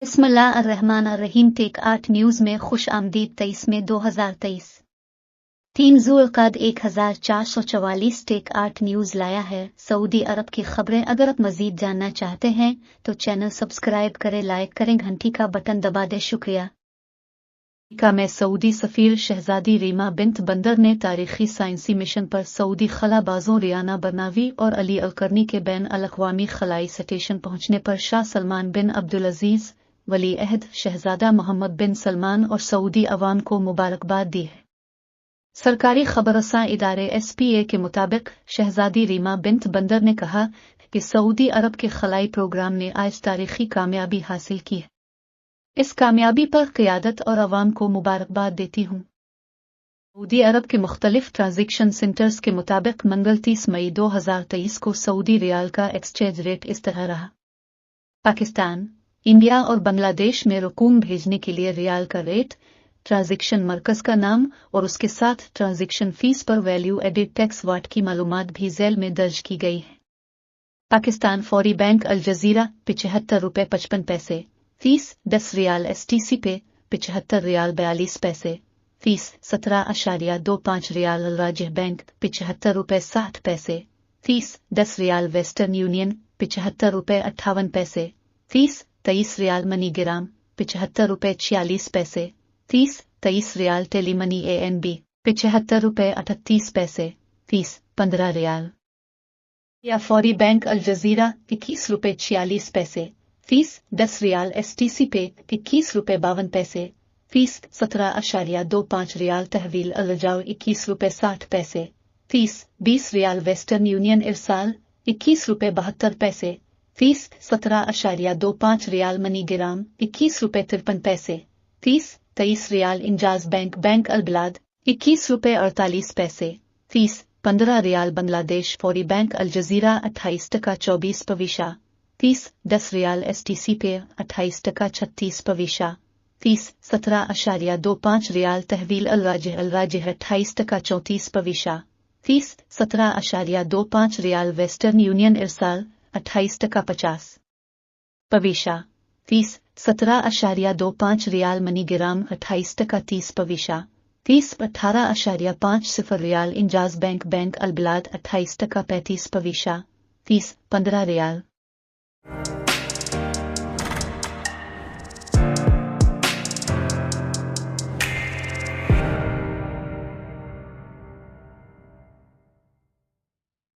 बिस्मिल्लाहिर्रहमानिर्रहीम। Take 8 news में खुश आमदीद। 23 में 2023 3 ज़ुल्क़ाद 1444 टेक 8 न्यूज़ लाया है सऊदी अरब की खबरें। अगर आप मज़ीद जानना चाहते हैं तो चैनल सब्सक्राइब करें, लाइक करें, घंटी का बटन दबा दें। शुक्रिया। अमेरिका में सऊदी सफ़ीर शहज़ादी रीमा बिन्त बंदर ने तारीख़ी साइंसी मिशन पर सऊदी खलाबाजों रियाना बरनावी और अली अलकरनी के बैन अल-अक़वामी खलाई स्टेशन पहुंचने पर शाह सलमान बिन अब्दुल-अज़ीज़, वली अहद शहजादा मोहम्मद बिन सलमान और सऊदी अवाम को मुबारकबाद दी है। सरकारी खबरसां इदारे SPA के मुताबिक शहजादी रीमा बिन्त बंदर ने कहा कि सऊदी अरब के खलाई प्रोग्राम ने आज तारीख़ी कामयाबी हासिल की है। इस कामयाबी पर क़ियादत और अवाम को मुबारकबाद देती हूँ। सऊदी अरब के मुख्तलिफ ट्रांजिशन सेंटर्स के मुताबिक मंगल 30 मई 2023 को सऊदी रियाल का एक्सचेंज रेट इस तरह रहा। पाकिस्तान, इंडिया और बांग्लादेश में रकूम भेजने के लिए रियाल का रेट, ट्रांजिशन मरकज़ का नाम और उसके साथ ट्रांजिशन फीस पर वैल्यू एडेड टैक्स वाट की मालूमात भी ज़ैल में दर्ज की गई है। पाकिस्तान फौरी bank Al Jazira ₹75.55 fees 10 riyal STC pay 75 riyal 42 पैसे fees 17.25 riyal. Al Rajhi bank ₹75.60 fees 10 riyal. Western Union ₹75.58 fees 23 riyal. MoneyGram ₹75.46 fees 23 riyal. Telemoney ANB ₹75.38 fees 15 riyal. या फौरी bank Al Jazira ₹21.46 fees 10 riyal STC pay ₹21.52 fees 17.25 riyal. Tahweel Al Rajhi ₹21.60 fees 20 riyal. Western Union इरसाल ₹21.72 fees 17.25 riyal. MoneyGram ₹21.53 fees 23 riyal. Enjaz bank bank Al Bilad ₹21.48 fees 15 riyal. Bangladesh फौरी bank Al Jazira 28.24 fees 10 riyal STC pay 28.36 fees 17.25 riyal. Tahweel Al Rajhi 28.34 fees 17.25 riyal. Western Union इरसाल 28.50 fees 17.25 riyal. MoneyGram 28.30 fees 18.50 riyal. Enjaz bank bank Al Bilad 28.35 fees 15 riyal.